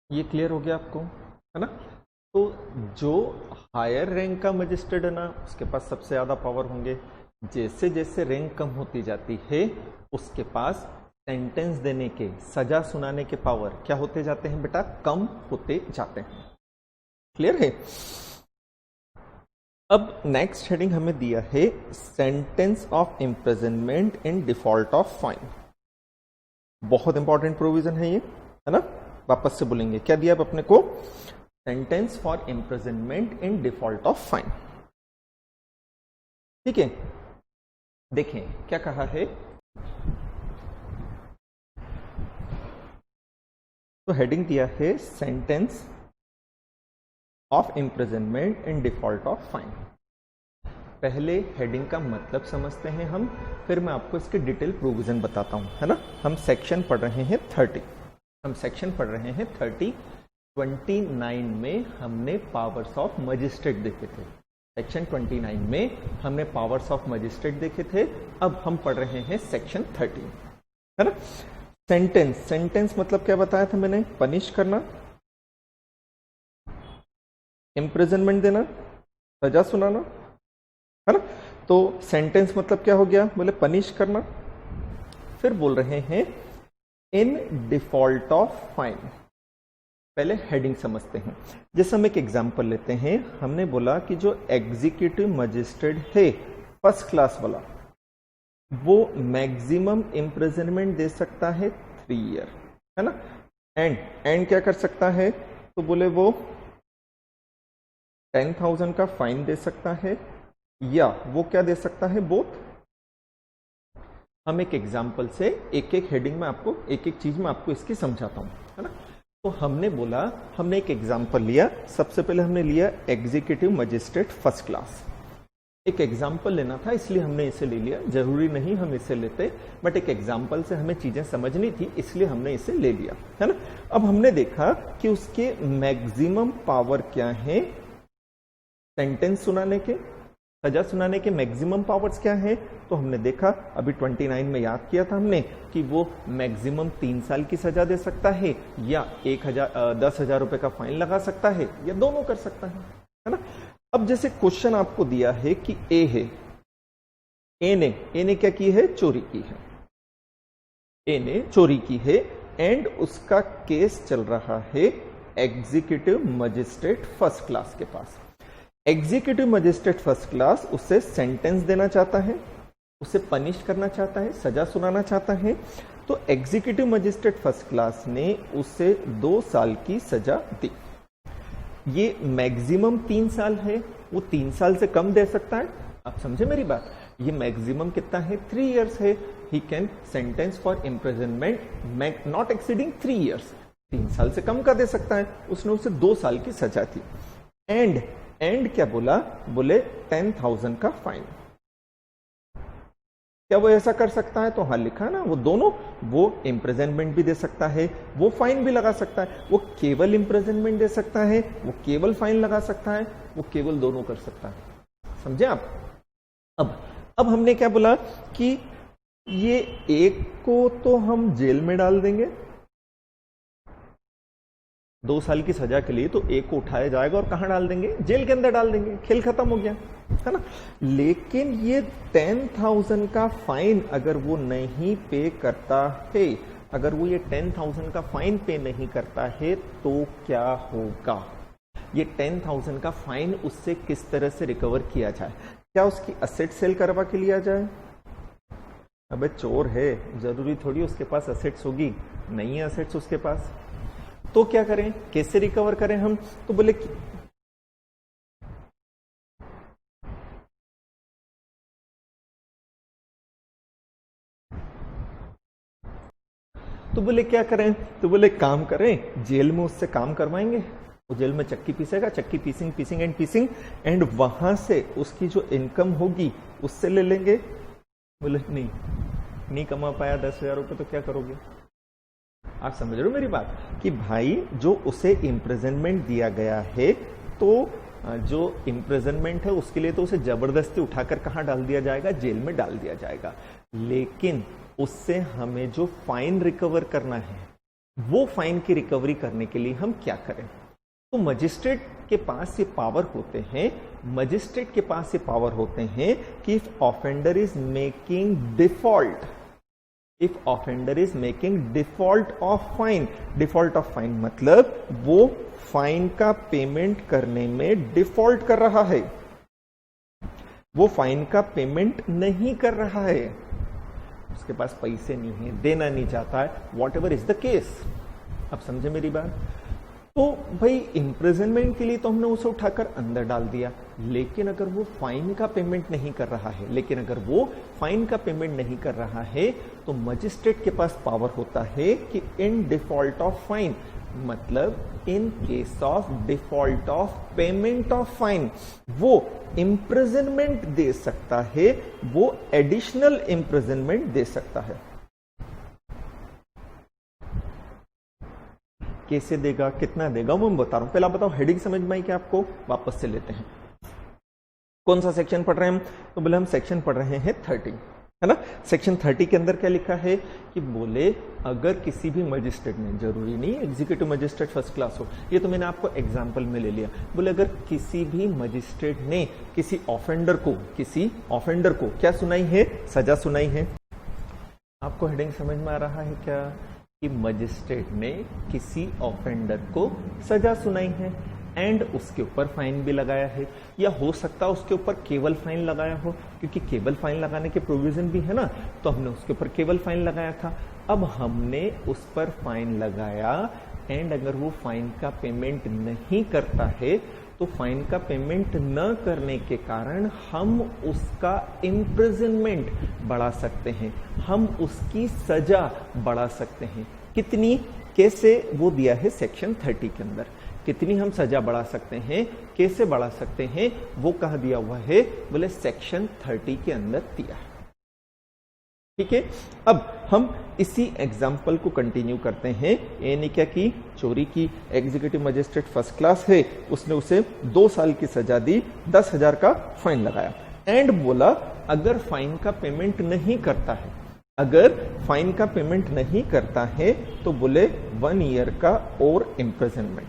ये क्लियर हो गया आपको, है ना। तो जो हायर रैंक का मजिस्ट्रेट है ना, उसके पास सबसे ज्यादा पावर होंगे। जैसे जैसे रैंक कम होती जाती है उसके पास सेंटेंस देने के, सजा सुनाने के पावर क्या होते जाते हैं बेटा, कम होते जाते हैं। क्लियर है। अब नेक्स्ट हेडिंग हमें दिया है sentence of imprisonment in default of fine. बहुत इंपॉर्टेंट प्रोविजन है ये, है ना। वापस से बोलेंगे, क्या दिया अब अपने को, sentence for imprisonment in default of fine. ठीक है, देखें क्या कहा है। तो हेडिंग दिया है sentence of imprisonment in default of fine. पहले हेडिंग का मतलब समझते हैं हम, फिर मैं आपको इसके डिटेल प्रोविजन बताता हूं, है ना। हम सेक्शन पढ़ रहे हैं 30, हम सेक्शन पढ़ रहे हैं 30। 29 में हमने पावर्स ऑफ मजिस्ट्रेट देखे थे। सेक्शन 29 में हमने पावर्स ऑफ मजिस्ट्रेट देखे थे। अब हम पढ़ रहे हैं सेक्शन 30, है ना। सेंटेंस, सेंटेंस मतलब क्या बताया था मैंने, पनिश करना, इम्प्रिजनमेंट देना, सजा सुनाना, है ना। तो सेंटेंस मतलब क्या हो गया, बोले पनिश करना। फिर बोल रहे हैं इन डिफॉल्ट ऑफ फाइन। पहले हेडिंग समझते हैं। जैसे हम एक एग्जांपल लेते हैं, हमने बोला कि जो एग्जीक्यूटिव मजिस्ट्रेट है फर्स्ट क्लास वाला, वो मैक्सिमम इम्प्रिजनमेंट दे सकता है 3 ईयर, है ना। एंड क्या कर सकता है, तो बोले वो 10,000 का फाइन दे सकता है, या वो क्या दे सकता है, बोथ। हम एक एग्जांपल से एक एक हेडिंग में आपको एक एक चीज में आपको इसकी समझाता हूं, है ना। तो हमने बोला, हमने एक एग्जांपल लिया। सबसे पहले हमने लिया एग्जीक्यूटिव मजिस्ट्रेट फर्स्ट क्लास। एक एग्जांपल लेना था इसलिए हमने इसे ले लिया, जरूरी नहीं हम इसे लेते, बट एक एग्जांपल से हमें चीजें समझनी थी इसलिए हमने इसे ले लिया, है ना। अब हमने देखा कि उसके मैक्सिमम पावर क्या है, सेंटेंस सुनाने के, सजा सुनाने के मैक्सिमम पावर्स क्या है। तो हमने देखा अभी 29 में याद किया था हमने कि वो मैक्सिमम 3 साल की सजा दे सकता है, या 10,000 रुपए का फाइन लगा सकता है, या दोनों कर सकता है ना। अब जैसे क्वेश्चन आपको दिया है कि ए है, ए ने क्या की है, चोरी की है, ए ने चोरी की है, एंड उसका केस चल रहा है एग्जीक्यूटिव मजिस्ट्रेट फर्स्ट क्लास के पास। एग्जीक्यूटिव मजिस्ट्रेट फर्स्ट क्लास उसे सेंटेंस देना चाहता है, उसे पनिश करना चाहता है, सजा सुनाना चाहता है। तो एग्जीक्यूटिव मजिस्ट्रेट फर्स्ट क्लास ने उसे 2 साल की सजा दी। ये मैक्सिमम 3 साल है, वो 3 साल से कम दे सकता है। आप समझे मेरी बात, ये मैक्सिमम कितना है, 3 इयर्स है। He can sentence for imprisonment not exceeding 3 years, 3 साल से कम का दे सकता है। उसने उसे 2 साल की सजा दी। एंड क्या बोला, बोले 10,000 का फाइन। क्या वो ऐसा कर सकता है, तो हाँ लिखा ना, वो दोनों, वो इम्प्रिजनमेंट भी दे सकता है, वो फाइन भी लगा सकता है। वो केवल इम्प्रिजनमेंट दे सकता है, वो केवल फाइन लगा सकता है, वो केवल दोनों कर सकता है। समझे आप। अब हमने क्या बोला कि ये एक को तो हम जेल में डाल देंगे 2 साल की सजा के लिए, तो एक को उठाया जाएगा और कहां डाल देंगे, जेल के अंदर डाल देंगे, खेल खत्म हो गया, है ना। लेकिन ये 10,000 का फाइन अगर वो नहीं पे करता है, अगर वो ये 10,000 का फाइन पे नहीं करता है तो क्या होगा, ये 10,000 का फाइन उससे किस तरह से रिकवर किया जाए। क्या उसकी असेट सेल करवा के लिया जाए। अबे चोर है, जरूरी थोड़ी उसके पास असेट्स होगी, नहीं है असेट्स उसके पास, तो क्या करें, कैसे रिकवर करें हम। तो बोले क्या करें, तो बोले काम करें, जेल में उससे काम करवाएंगे। वो जेल में चक्की पीसेगा, चक्की पीसिंग एंड वहां से उसकी जो इनकम होगी उससे ले लेंगे। बोले नहीं कमा पाया 10,000 रुपए, तो क्या करोगे। आप समझ रहे हो मेरी बात, कि भाई जो उसे इम्प्रिजनमेंट दिया गया है, तो जो इम्प्रिजनमेंट है उसके लिए तो उसे जबरदस्ती उठाकर कहां डाल दिया जाएगा, जेल में डाल दिया जाएगा। लेकिन उससे हमें जो फाइन रिकवर करना है वो फाइन की रिकवरी करने के लिए हम क्या करें? तो मजिस्ट्रेट के पास ये पावर होते हैं, मजिस्ट्रेट के पास ये पावर होते हैं कि if offender is making default, if offender is making default of fine, default of fine मतलब वो फाइन का पेमेंट करने में डिफॉल्ट कर रहा है, वो फाइन का पेमेंट नहीं कर रहा है, उसके पास पैसे नहीं है, देना नहीं चाहता है, what ever is the case. अब समझे मेरी बात? तो भाई इम्प्रिजनमेंट के लिए तो हमने उसे उठाकर अंदर डाल दिया, लेकिन अगर वो फाइन का पेमेंट नहीं कर रहा है, लेकिन अगर वो फाइन का पेमेंट नहीं कर रहा है तो मजिस्ट्रेट के पास पावर होता है कि इन डिफॉल्ट ऑफ फाइन, मतलब in case of default of payment of fine, वो इम्प्रिजनमेंट दे सकता है, वो एडिशनल इम्प्रिजनमेंट दे सकता है। कैसे देगा, कितना देगा, वो मैं बता रहा हूं। पहले आप बताओ हेडिंग समझ में आई क्या आपको? वापस से लेते हैं। कौन सा सेक्शन पढ़ रहे हैं हम? तो बोले हम सेक्शन पढ़ रहे हैं 30, है ना। सेक्शन 30 के अंदर क्या लिखा है कि बोले अगर किसी भी मजिस्ट्रेट ने, जरूरी नहीं एग्जीक्यूटिव मजिस्ट्रेट फर्स्ट क्लास हो, ये तो मैंने आपको एग्जांपल में ले लिया, बोले अगर किसी भी मजिस्ट्रेट ने किसी ऑफेंडर को क्या सुनाई है? सजा सुनाई है। आपको हेडिंग समझ में आ रहा है क्या कि मजिस्ट्रेट ने किसी ऑफेंडर को सजा सुनाई है एंड उसके ऊपर फाइन भी लगाया है, या हो सकता है उसके ऊपर केवल फाइन लगाया हो, क्योंकि केवल फाइन लगाने के प्रोविजन भी है ना, तो हमने उसके ऊपर केवल फाइन लगाया था। अब हमने उस पर फाइन लगाया एंड अगर वो फाइन का पेमेंट नहीं करता है तो फाइन का पेमेंट न करने के कारण हम उसका इम्प्रिजनमेंट बढ़ा सकते हैं, हम उसकी सजा बढ़ा सकते हैं। कितनी, कैसे, वो दिया है सेक्शन 30 के अंदर। कितनी हम सजा बढ़ा सकते हैं, कैसे बढ़ा सकते हैं, वो कहा दिया हुआ है, बोले सेक्शन 30 के अंदर दिया है। ठीक है, अब हम इसी एग्जाम्पल को कंटिन्यू करते हैं। ए ने क्या की, चोरी की, एग्जीक्यूटिव मजिस्ट्रेट फर्स्ट क्लास है, उसने उसे 2 साल की सजा दी, 10,000 का फाइन लगाया एंड बोला अगर फाइन का पेमेंट नहीं करता है, अगर फाइन का पेमेंट नहीं करता है तो बोले 1 ईयर का और इम्प्रिजनमेंट।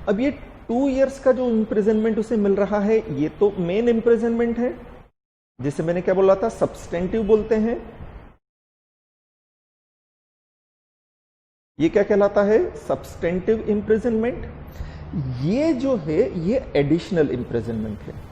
अब ये 2 इयर्स का जो इम्प्रिजनमेंट उसे मिल रहा है ये तो मेन इम्प्रिजनमेंट है, जिसे मैंने क्या बोला था, सब्सटेंटिव बोलते हैं। ये क्या कहलाता है, सब्सटेंटिव इम्प्रिजनमेंट। ये जो है ये एडिशनल इम्प्रिजनमेंट है।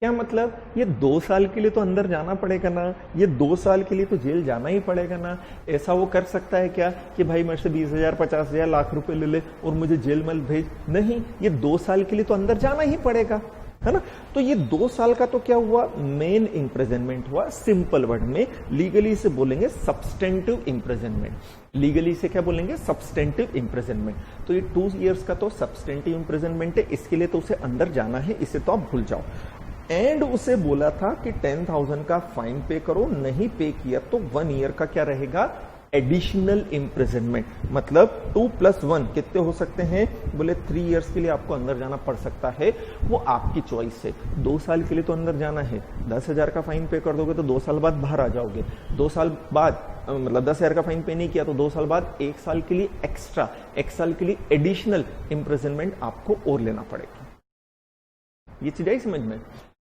क्या मतलब, ये 2 साल के लिए तो अंदर जाना पड़ेगा ना, ये 2 साल के लिए तो जेल जाना ही पड़ेगा ना। ऐसा वो कर सकता है क्या कि भाई मेरे से 20,000 50,000 लाख रुपए ले ले और मुझे जेल में भेज? नहीं, ये 2 साल के लिए तो अंदर जाना ही पड़ेगा, है ना। तो ये 2 साल का तो क्या हुआ, मेन इम्प्रिजनमेंट हुआ। सिंपल वर्ड में लीगली से बोलेंगे सब्सटेंटिव इम्प्रिजनमेंट। लीगली से क्या बोलेंगे, सब्सटेंटिव इम्प्रिजनमेंट। तो ये 2 इयर्स का तो सब्सटेंटिव इम्प्रिजनमेंट है, इसके लिए तो उसे अंदर जाना है, इसे तो आप भूल जाओ। एंड उसे बोला था कि 10,000 का फाइन पे करो, नहीं पे किया तो 1 ईयर का क्या रहेगा, एडिशनल इम्प्रिजनमेंट। मतलब 2 + 1 कितने हो सकते हैं, बोले 3 इयर्स के लिए आपको अंदर जाना पड़ सकता है, वो आपकी चॉइस है। 2 साल के लिए तो अंदर जाना है, 10,000 का फाइन पे कर दोगे तो 2 साल बाद बाहर आ जाओगे। 2 साल बाद मतलब 10,000 का फाइन पे नहीं किया तो 2 साल बाद 1 साल के लिए एक्स्ट्रा, 1 साल के लिए एडिशनल इम्प्रिजनमेंट आपको और लेना पड़ेगा। ये चीज आई समझ में?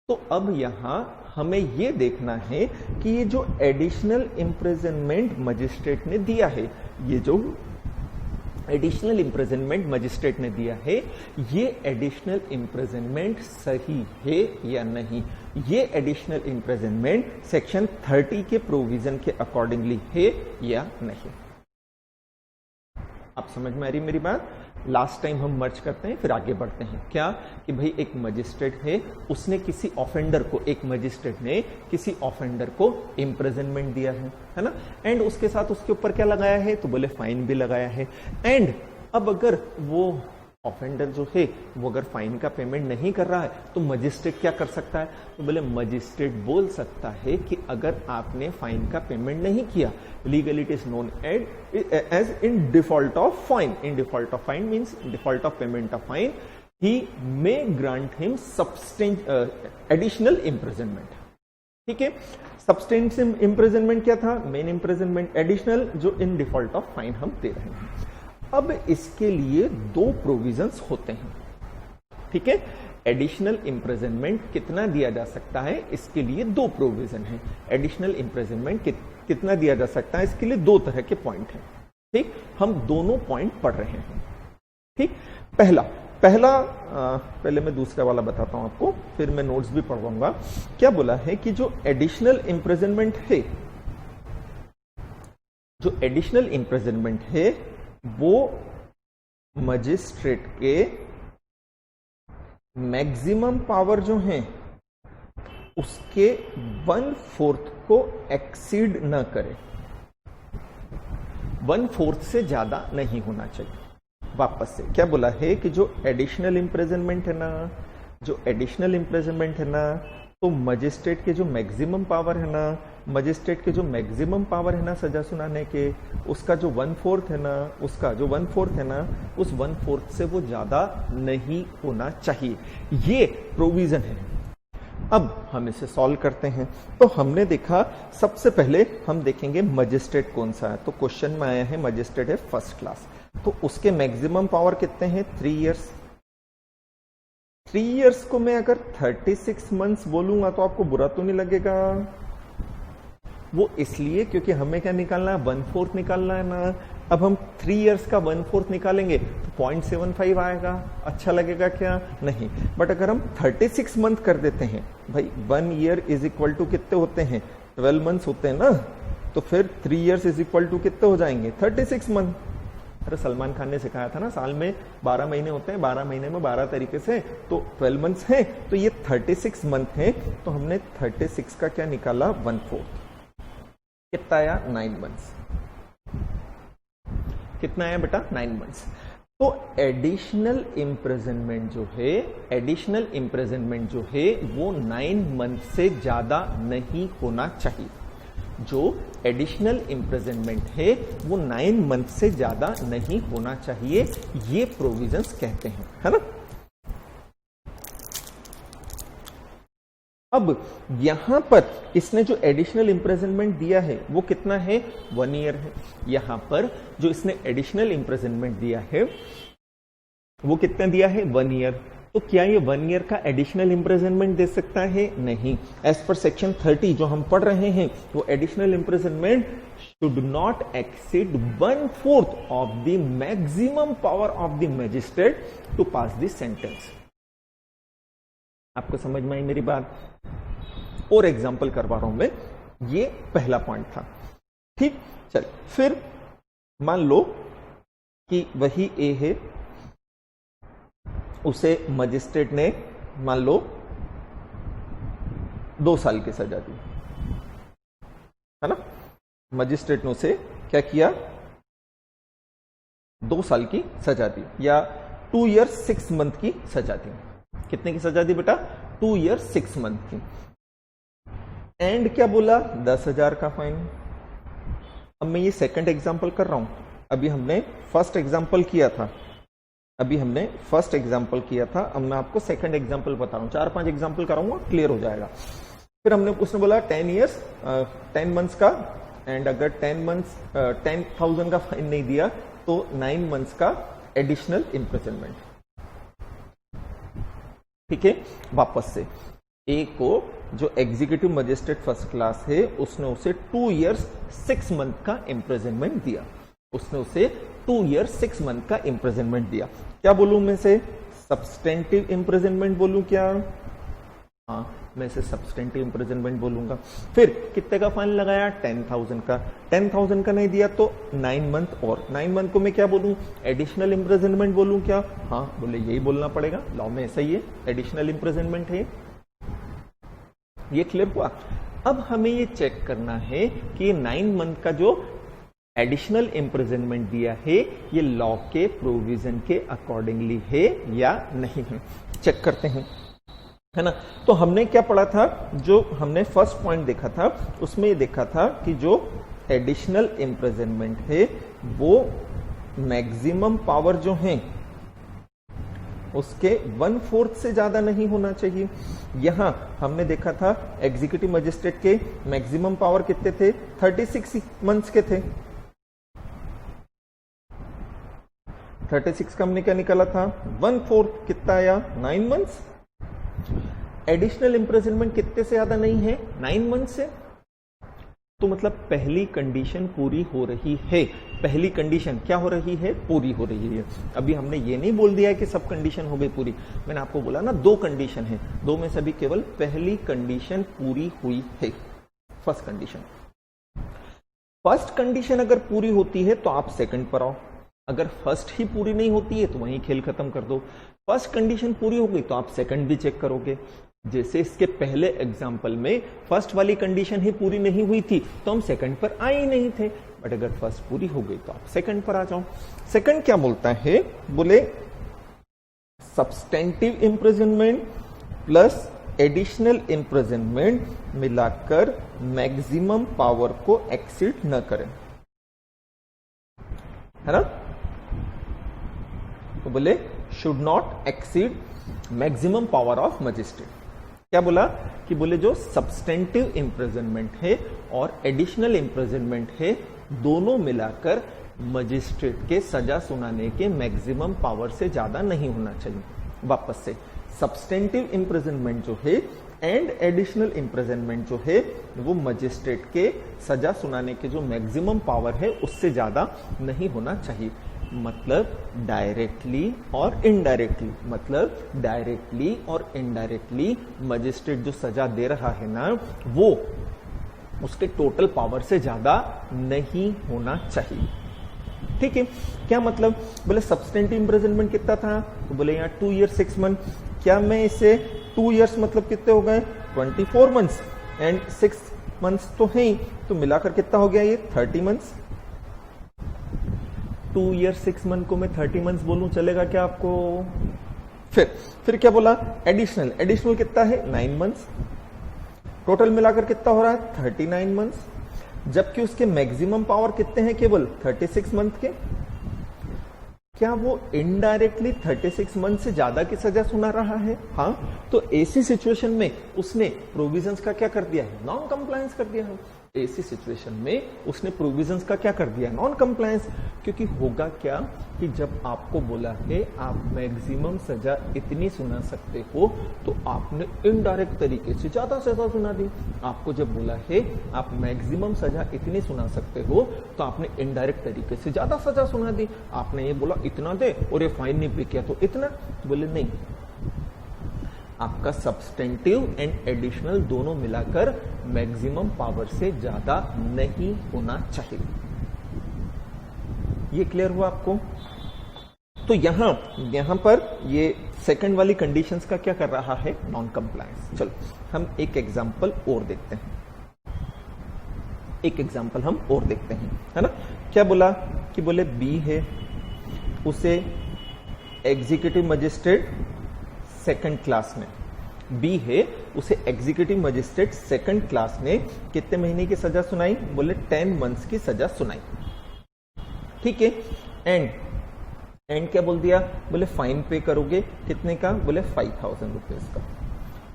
तो अब यहां हमें यह देखना है कि ये जो एडिशनल इम्प्रिजनमेंट मजिस्ट्रेट ने दिया है, ये जो एडिशनल इम्प्रिजनमेंट मजिस्ट्रेट ने दिया है, ये एडिशनल इम्प्रिजनमेंट सही है या नहीं, ये एडिशनल इम्प्रिजनमेंट सेक्शन 30 के प्रोविजन के अकॉर्डिंगली है या नहीं। आप समझ में आ रही मेरी बात? लास्ट टाइम हम मर्ज करते हैं फिर आगे बढ़ते हैं। क्या कि भाई एक मजिस्ट्रेट है, उसने किसी ऑफेंडर को, एक मजिस्ट्रेट ने किसी ऑफेंडर को इम्प्रिजनमेंट दिया है ना, एंड उसके साथ उसके ऊपर क्या लगाया है, तो बोले फाइन भी लगाया है। एंड अब अगर वो ऑफेंडर जो है वो अगर फाइन का पेमेंट नहीं कर रहा है तो मजिस्ट्रेट क्या कर सकता है, तो बोले मजिस्ट्रेट बोल सकता है कि अगर आपने फाइन का पेमेंट नहीं किया, legally it is known as in default of fine. In default of fine means default of payment of fine, he may grant him additional imprisonment. ठीक है। सब्सटेंशियल इम्प्रिजनमेंट क्या था? मेन इम्प्रिजनमेंट एडिशनल, जो इन default of fine हम दे रहे हैं। अब इसके लिए दो प्रोविजंस होते हैं, ठीक है। एडिशनल इम्प्रिजनमेंट कितना दिया जा सकता है, इसके लिए दो प्रोविजन है। एडिशनल इम्प्रिजनमेंट कितना दिया जा सकता है, इसके लिए दो तरह के पॉइंट हैं, ठीक। हम दोनों पॉइंट पढ़ रहे हैं, ठीक। पहले मैं दूसरा वाला बताता हूं आपको, फिर मैं नोट्स भी पढ़वाऊंगा। क्या बोला है कि जो एडिशनल इम्प्रिजनमेंट है, जो एडिशनल इम्प्रिजनमेंट है वो मजिस्ट्रेट के मैक्सिमम पावर जो है उसके 1/4 को एक्सीड न करे, 1/4 से ज्यादा नहीं होना चाहिए। वापस से क्या बोला है कि जो एडिशनल इम्प्रिजनमेंट है ना, जो एडिशनल इम्प्रिजनमेंट है ना, तो मजिस्ट्रेट के जो मैक्सिमम पावर है ना, मजिस्ट्रेट के जो मैक्सिमम पावर है ना सजा सुनाने के, उसका जो 1/4 है ना, उसका जो 1/4 है ना, उस 1/4 से वो ज्यादा नहीं होना चाहिए। ये प्रोविजन है। अब हम इसे सॉल्व करते हैं। तो हमने देखा, सबसे पहले हम देखेंगे मजिस्ट्रेट कौन सा है। तो क्वेश्चन में आया है मजिस्ट्रेट है फर्स्ट क्लास, तो उसके मैक्सिमम पावर कितने हैं? 3 इयर्स। 3 इयर्स को मैं अगर 36 मंथ्स बोलूंगा तो आपको बुरा तो नहीं लगेगा? वो इसलिए क्योंकि हमें क्या निकालना है? 1/4 निकालना है ना। अब हम 3 इयर्स का 1/4 निकालेंगे तो 0.75 आएगा। अच्छा लगेगा क्या? नहीं। बट अगर हम 36 मंथ कर देते हैं, भाई 1 ईयर इज इक्वल टू कितने होते हैं? 12 मंथ्स होते हैं ना, तो फिर 3 इयर्स इज इक्वल टू कितने हो जाएंगे? 36 मंथ। अरे सलमान खान ने सिखाया था ना, साल में 12 महीने होते हैं, 12 महीने में 12 तरीके से, तो 12 मंथ्स हैं, तो ये 36 मंथ हैं। तो हमने 36 का क्या निकाला? 1/4। कितना आया? 9 मंथ्स। कितना आया बेटा? 9 मंथ्स। तो एडिशनल इम्प्रिजनमेंट जो है, एडिशनल इम्प्रिजनमेंट जो है वो 9 मंथ से ज्यादा नहीं होना चाहिए। जो एडिशनल इम्प्रिजनमेंट है वो 9 मंथ से ज्यादा नहीं होना चाहिए, ये प्रोविजंस कहते हैं, है ना। अब यहां पर इसने जो एडिशनल इम्प्रिजनमेंट दिया है वो कितना है? 1 ईयर है। यहां पर जो इसने एडिशनल इम्प्रिजनमेंट दिया है वो कितना दिया है? 1 ईयर। तो क्या ये 1 ईयर का एडिशनल इम्प्रिजनमेंट दे सकता है? नहीं। एज पर सेक्शन 30 जो हम पढ़ रहे हैं, वो additional imprisonment should not exceed 1/4 of the maximum power of the magistrate to pass the sentence. आपको समझ में आई मेरी बात? और एग्जाम्पल करवा रहा हूं मैं। ये पहला पॉइंट था, ठीक। चल, फिर मान लो कि वही ए है, उसे मजिस्ट्रेट ने मान लो 2 साल की सजा दी, है ना। मजिस्ट्रेट ने उसे क्या किया? 2 साल की सजा दी, या 2 ईयर्स 6 मंथ की सजा दी। कितने की सजा दी बेटा? 2 ईयर्स 6 मंथ की। एंड क्या बोला? 10,000 का फाइन। अब मैं ये सेकंड एग्जांपल कर रहा हूं, अभी हमने फर्स्ट एग्जांपल किया था, अब मैं आपको सेकंड एग्जांपल बता रहा हूं। 4-5 एग्जांपल कराऊंगा, क्लियर हो जाएगा। फिर उसने बोला 10 ईयर्स 10 मंथ्स का, एंड अगर 10 मंथ्स 10,000 का फाइन नहीं दिया तो 9 मंथ्स का एडिशनल इम्प्रिजनमेंट, ठीक है। वापस से ए को जो एग्जीक्यूटिव मजिस्ट्रेट फर्स्ट क्लास है, उसने उसे 2 ईयर्स 6 मंथ का इम्प्रिजनमेंट दिया। उसने उसे 2 ईयर्स 6 मंथ का इम्प्रिजनमेंट दिया। क्या बोलूं मैं से? सब्सटेंटिव इम्प्रिजनमेंट बोलूं क्या? हाँ, मैं इसे सब्सटेंटिव इम्प्रिजनमेंट बोलूंगा। फिर कितने का फाइन लगाया? 10,000 का। 10,000 का नहीं दिया तो 9 मंथ, और 9 मंथ को मैं क्या बोलूं? एडिशनल इम्प्रिजनमेंट बोलूं क्या? हाँ बोले, यही बोलना पड़ेगा, लॉ में ऐसा ही है, एडिशनल इम्प्रिजनमेंट है। ये क्लियर हुआ? अब हमें ये चेक करना है कि 9 मंथ का जो एडिशनल इम्प्रिजनमेंट दिया है ये लॉ के प्रोविजन के अकॉर्डिंगली है या नहीं है। चेक करते हैं, है ना। तो हमने क्या पढ़ा था? जो हमने फर्स्ट पॉइंट देखा था उसमें ये देखा था कि जो एडिशनल इम्प्रिजनमेंट है वो मैक्सिमम पावर जो है उसके 1/4 से ज्यादा नहीं होना चाहिए। यहां हमने देखा था एग्जीक्यूटिव मजिस्ट्रेट के मैक्सिमम पावर कितने थे, 36 मंथ्स के थे। 36 का हमने क्या निकाला था, 1/4 कितना आया, 9 मंथ्स। एडिशनल इंप्रिजनमेंट कितने से ज्यादा नहीं है, 9 मंथ से। तो मतलब पहली कंडीशन पूरी हो रही है। पहली कंडीशन क्या हो रही है, पूरी हो रही है। अभी हमने ये नहीं बोल दिया है कि सब कंडीशन हो गई पूरी, मैंने आपको बोला ना 2 कंडीशन है, 2 में से अभी केवल पहली कंडीशन पूरी हुई है, फर्स्ट कंडीशन। फर्स्ट कंडीशन अगर पूरी होती है तो आप सेकंड पर आओ, अगर फर्स्ट ही पूरी नहीं होती है तो वहीं खेल खत्म कर दो। फर्स्ट कंडीशन पूरी हो गई तो आप सेकंड भी चेक करोगे। जैसे इसके पहले एग्जाम्पल में फर्स्ट वाली कंडीशन ही पूरी नहीं हुई थी तो हम सेकंड पर आए ही नहीं थे, बट अगर फर्स्ट पूरी हो गई तो आप सेकंड पर आ जाओ। सेकंड क्या बोलता है, बोले substantive imprisonment plus additional imprisonment मिलाकर मैक्सिमम पावर को एक्सीड न करें, है ना। तो बोले should not exceed maximum power of magistrate. क्या बोला कि बोले जो सब्सटेंटिव इंप्रिजनमेंट है और एडिशनल इंप्रिजनमेंट है, दोनों मिलाकर मजिस्ट्रेट के सजा सुनाने के मैक्सिमम पावर से ज्यादा नहीं होना चाहिए। वापस से, सब्सटेंटिव इंप्रिजनमेंट जो है एंड एडिशनल इंप्रिजनमेंट जो है वो मजिस्ट्रेट के सजा सुनाने के जो मैक्सिमम पावर है उससे ज्यादा नहीं होना चाहिए। मतलब डायरेक्टली और इनडायरेक्टली, मतलब डायरेक्टली और इनडायरेक्टली मजिस्ट्रेट जो सजा दे रहा है ना, वो उसके टोटल पावर से ज्यादा नहीं होना चाहिए। ठीक है, क्या मतलब, बोले सब्सटेंटिव इंप्रिजनमेंट कितना था, तो बोले यहाँ 2 ईयर 6 मंथ। क्या मैं इसे 2 ईयर्स मतलब कितने हो गए, 24 मंथ्स एंड 6 मंथ्स तो है ही, तो मिलाकर कितना हो गया ये 30 मंथ्स। 2 ईयर 6 मंथ को मैं 30 मंथ्स बोलूं, चलेगा क्या आपको। फिर क्या बोला, एडिशनल, एडिशनल कितना है 9 मंथ्स, टोटल मिलाकर कितना हो रहा है 39 मंथ्स, जबकि उसके मैक्सिमम पावर कितने हैं, केवल 36 मंथ के। क्या वो इनडायरेक्टली 36 मंथ से ज्यादा की सजा सुना रहा है, हाँ। तो ऐसी सिचुएशन में उसने प्रोविजंस का क्या कर दिया है, नॉन कंप्लायंस कर दिया है। ऐसी सिचुएशन में उसने प्रोविजंस का क्या कर दिया, नॉन कंप्लायंस। क्योंकि होगा क्या कि जब आपको बोला है आप मैक्सिमम सजा इतनी सुना सकते हो, तो आपने इनडायरेक्ट तरीके से ज्यादा सजा सुना दी। आपको जब बोला है आप मैक्सिमम सजा इतनी सुना सकते हो, तो आपने इनडायरेक्ट तरीके से ज्यादा सजा सुना दी। आपने ये बोला इतना दे और ये फाइन नहीं पे किया तो इतना, बोले नहीं, आपका सब्सटेंटिव एंड एडिशनल दोनों मिलाकर मैक्सिमम पावर से ज्यादा नहीं होना चाहिए। ये क्लियर हुआ आपको। तो यहां पर ये सेकंड वाली कंडीशंस का क्या कर रहा है, नॉन कंप्लायंस। चलो हम एक एग्जांपल और देखते हैं, एक एग्जांपल हम और देखते हैं, है ना। क्या बोला कि बोले बी है, उसे एग्जीक्यूटिव मजिस्ट्रेट सेकंड क्लास ने, बी है उसे एग्जीक्यूटिव मजिस्ट्रेट सेकंड क्लास ने कितने महीने की सजा सुनाई, बोले 10 मंथ्स की सजा सुनाई। ठीक है, एंड क्या बोल दिया, बोले फाइन पे करोगे कितने का, बोले 5000 रुपीज का।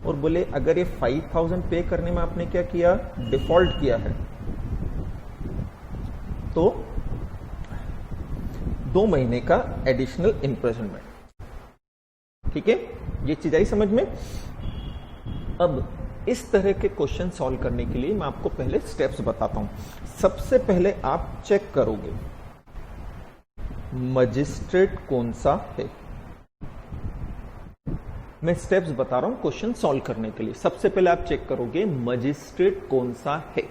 और बोले अगर ये 5000 पे करने में आपने क्या किया, डिफॉल्ट किया है, तो 2 महीने का एडिशनल इंप्रिजनमेंट। ठीक है, ये चीज आई समझ में। अब इस तरह के क्वेश्चन सॉल्व करने के लिए मैं आपको पहले स्टेप्स बताता हूं। सबसे पहले आप चेक करोगे मजिस्ट्रेट कौन सा है। मैं स्टेप्स बता रहा हूं क्वेश्चन सॉल्व करने के लिए। सबसे पहले आप चेक करोगे मजिस्ट्रेट कौन सा है।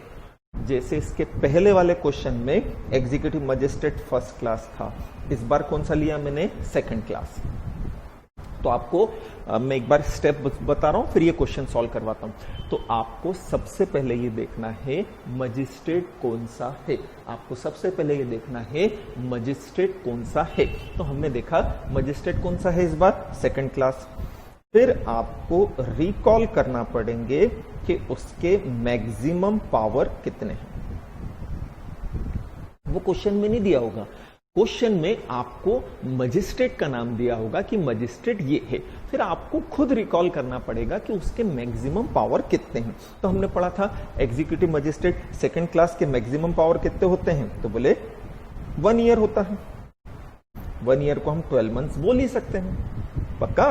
जैसे इसके पहले वाले क्वेश्चन में एग्जीक्यूटिव मजिस्ट्रेट फर्स्ट क्लास था, इस बार कौन सा लिया मैंने, सेकंड क्लास। तो आपको मैं एक बार स्टेप बता रहा हूं, फिर ये क्वेश्चन सॉल्व करवाता हूं। तो आपको सबसे पहले ये देखना है मजिस्ट्रेट कौन सा है। आपको सबसे पहले ये देखना है मजिस्ट्रेट कौन सा है। तो हमने देखा मजिस्ट्रेट कौन सा है इस बार, सेकंड क्लास। फिर आपको रिकॉल करना पड़ेंगे कि उसके मैक्सिमम पावर कितने हैं। वो क्वेश्चन में नहीं दिया होगा, क्वेश्चन में आपको मजिस्ट्रेट का नाम दिया होगा कि मजिस्ट्रेट ये है, फिर आपको खुद रिकॉल करना पड़ेगा कि उसके मैक्सिमम पावर कितने हैं। तो हमने पढ़ा था एग्जीक्यूटिव मजिस्ट्रेट सेकंड क्लास के मैक्सिमम पावर कितने होते हैं, तो बोले 1 ईयर होता है। 1 ईयर को हम 12 मंथ्स बोल ही सकते हैं, पक्का।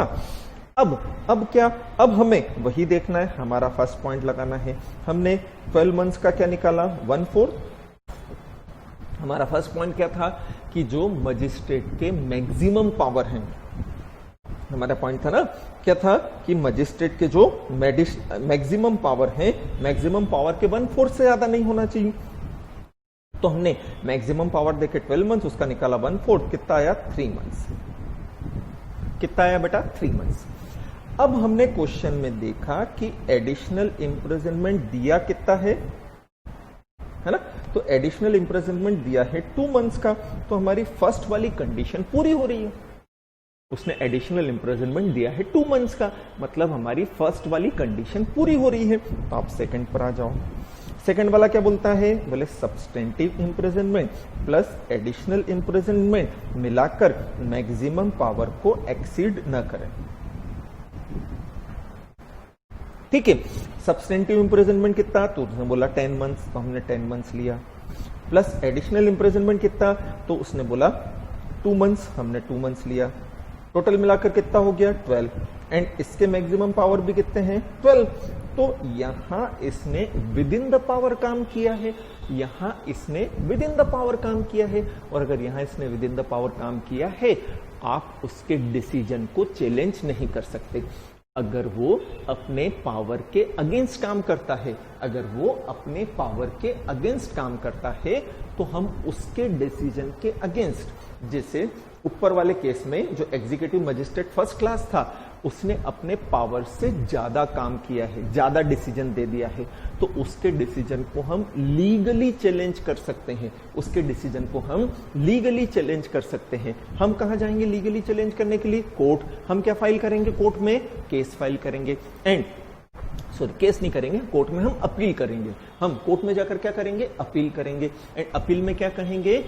अब क्या, अब हमें वही देखना है, हमारा फर्स्ट पॉइंट लगाना है। हमने 12 मंथ्स का क्या निकाला, 1/4। हमारा फर्स्ट पॉइंट क्या था कि जो मजिस्ट्रेट के मैक्सिमम पावर हैं, हमारा पॉइंट था ना, क्या था कि मजिस्ट्रेट के जो मैक्सिमम पावर हैं, मैक्सिमम पावर के 1/4 से ज्यादा नहीं होना चाहिए। तो हमने मैक्सिमम पावर देखे 12 मंथ्स, उसका निकाला 1/4, कितना आया 3 मंथ्स। कितना आया बेटा 3 मंथ्स। अब हमने क्वेश्चन में देखा कि एडिशनल इंप्रिजनमेंट दिया कितना है ना, तो एडिशनल इंप्रिजनमेंट दिया है 2 मंथ्स का, तो हमारी फर्स्ट वाली कंडीशन पूरी हो रही है। उसने एडिशनल इंप्रिजनमेंट दिया है 2 मंथ्स का, मतलब हमारी फर्स्ट वाली कंडीशन पूरी हो रही है। तो आप सेकंड पर आ जाओ। सेकंड वाला क्या बोलता है, बोले substantive imprisonment plus additional imprisonment मिलाकर मैक्सिमम पावर को एक्सीड न करें। ठीक है, सब्सटेंटिव इंप्रिजनमेंट कितना, तो उसने बोला 10 मंथ्स, तो हमने 10 मंथ्स लिया। प्लस एडिशनल इंप्रिजनमेंट कितना, तो उसने बोला 2 मंथ्स, हमने 2 मंथ्स लिया। टोटल मिलाकर कितना हो गया 12, एंड इसके मैक्सिमम पावर भी कितने हैं 12। तो यहां इसने विद इन द पावर काम किया है, यहां इसने विद इन द पावर काम किया है, और अगर यहां इसने विद इन द पावर काम किया है, आप उसके डिसीजन को चैलेंज नहीं कर सकते। अगर वो अपने पावर के अगेंस्ट काम करता है, अगर वो अपने पावर के अगेंस्ट काम करता है, तो हम उसके डिसीजन के अगेंस्ट, जैसे ऊपर वाले केस में जो एग्जीक्यूटिव मजिस्ट्रेट फर्स्ट क्लास था, उसने अपने पावर से ज्यादा काम किया है, ज्यादा डिसीजन दे दिया है, तो उसके डिसीजन को हम लीगली चैलेंज कर सकते हैं। उसके डिसीजन को हम लीगली चैलेंज कर सकते हैं। हम कहां जाएंगे लीगली चैलेंज करने के लिए, कोर्ट। हम क्या फाइल करेंगे कोर्ट में, केस फाइल करेंगे, एंड सॉरी केस नहीं करेंगे, कोर्ट में हम अपील करेंगे। हम कोर्ट में जाकर क्या करेंगे, अपील करेंगे, एंड अपील में क्या कहेंगे,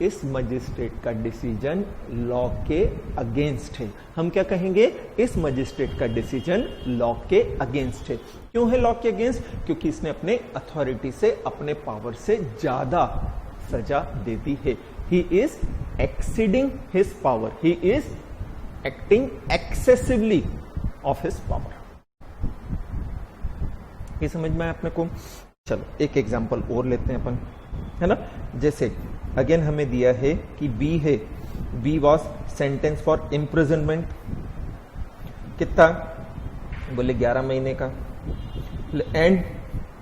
इस मजिस्ट्रेट का डिसीजन लॉ के अगेंस्ट है। हम क्या कहेंगे, इस मजिस्ट्रेट का डिसीजन लॉ के अगेंस्ट है। क्यों है लॉ के अगेंस्ट, क्योंकि इसने अपने अथॉरिटी से, अपने पावर से ज्यादा सजा दे दी है। He is exceeding his power, he is acting excessively of his power. ये समझ में आया अपने को। चलो एक एग्जांपल और लेते हैं अपन, है ना। जैसे अगेन हमें दिया है कि बी है, B was sentence for imprisonment, कितना, बोले 11 महीने का, एंड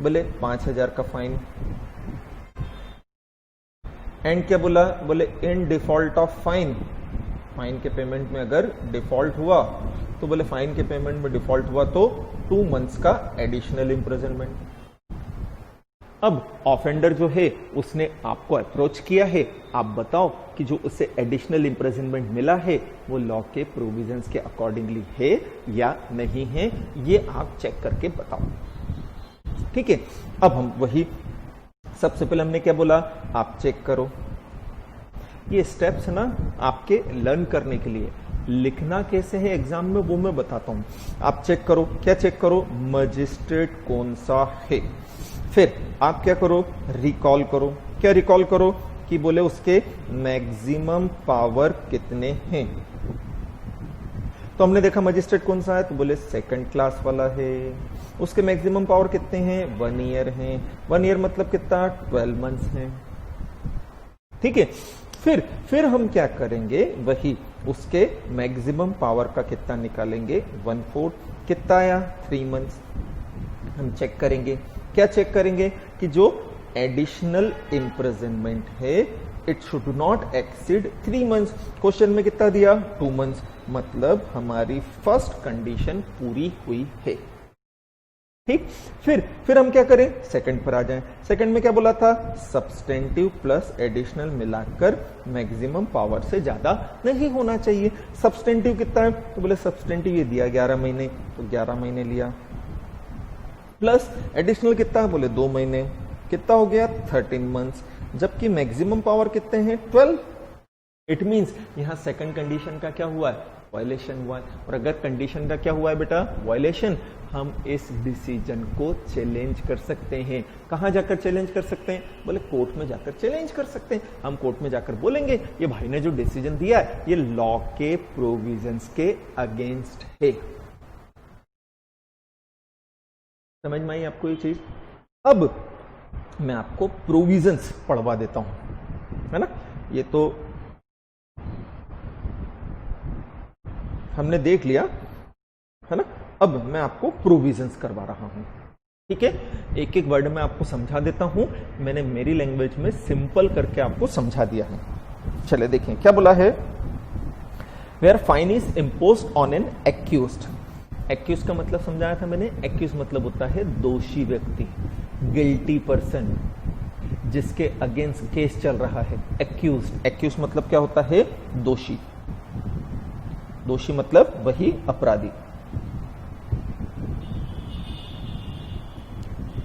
बोले 5,000 का फाइन, एंड क्या बोला, बोले इन डिफॉल्ट ऑफ फाइन, फाइन के पेमेंट में अगर डिफॉल्ट हुआ, तो बोले फाइन के पेमेंट में डिफॉल्ट हुआ तो 2 मंथ्स का एडिशनल इम्प्रिजनमेंट। अब ऑफेंडर जो है उसने आपको अप्रोच किया है, आप बताओ कि जो उसे एडिशनल इम्प्रिजनमेंट मिला है वो लॉ के प्रोविजंस के अकॉर्डिंगली है या नहीं है, ये आप चेक करके बताओ। ठीक है, अब हम वही, सबसे पहले हमने क्या बोला, आप चेक करो। ये स्टेप्स ना आपके लर्न करने के लिए, लिखना कैसे है एग्जाम में वो मैं बताता हूं। आप चेक करो, क्या चेक करो, मजिस्ट्रेट कौन सा है। फिर आप क्या करो, रिकॉल करो। क्या रिकॉल करो, कि बोले उसके मैक्सिमम पावर कितने हैं। तो हमने देखा मजिस्ट्रेट कौन सा है, तो बोले सेकंड क्लास वाला है। उसके मैक्सिमम पावर कितने हैं, 1 ईयर हैं। 1 ईयर मतलब कितना, 12 मंथ्स हैं। ठीक है, फिर हम क्या करेंगे, वही उसके मैक्सिमम पावर का कितना निकालेंगे, 1/4, कितना आया 3 मंथ्स। हम चेक करेंगे, क्या चेक करेंगे, कि जो एडिशनल इम्प्रिजनमेंट है it should not exceed 3 months. Question में कितना दिया, 2 मंथ्स, मतलब हमारी फर्स्ट कंडीशन पूरी हुई है। ठीक, फिर हम क्या करें, सेकंड पर आ जाएं। सेकंड में क्या बोला था, सब्सटेंटिव प्लस एडिशनल मिलाकर मैक्सिमम पावर से ज्यादा नहीं होना चाहिए। सब्सटेंटिव कितना है, तो बोले सब्सटेंटिव ये दिया 11 महीने, तो 11 महीने लिया, प्लस एडिशनल कितना, बोले 2 महीने, कितना हो गया 13 मंथ्स, जबकि मैक्सिमम पावर कितने हैं 12। इट मीन्स यहां सेकंड कंडीशन का क्या हुआ है, वायलेशन हुआ है। और अगर कंडीशन का क्या हुआ है बेटा, वायलेशन, हम इस डिसीजन को चैलेंज कर सकते हैं। कहां जाकर चैलेंज कर सकते हैं, बोले कोर्ट में जाकर चैलेंज कर सकते हैं। हम कोर्ट में जाकर बोलेंगे ये भाई ने जो डिसीजन दिया है ये लॉ के प्रोविजंस के अगेंस्ट है। समझ में आई आपको ये चीज। अब मैं आपको प्रोविजंस पढ़वा देता हूं, है ना। ये तो हमने देख लिया, है ना। अब मैं आपको प्रोविजंस करवा रहा हूं, ठीक है। एक एक वर्ड में आपको समझा देता हूं। मैंने मेरी लैंग्वेज में सिंपल करके आपको समझा दिया है। चले देखें क्या बोला है। Where fine is imposed on an accused. Accuse का मतलब समझाया था मैंने। एक्यूज मतलब होता है दोषी व्यक्ति, गिल्टी पर्सन, जिसके अगेंस्ट केस चल रहा है। एक्यूज, एक्यूज मतलब क्या होता है, दोषी। दोषी मतलब वही अपराधी,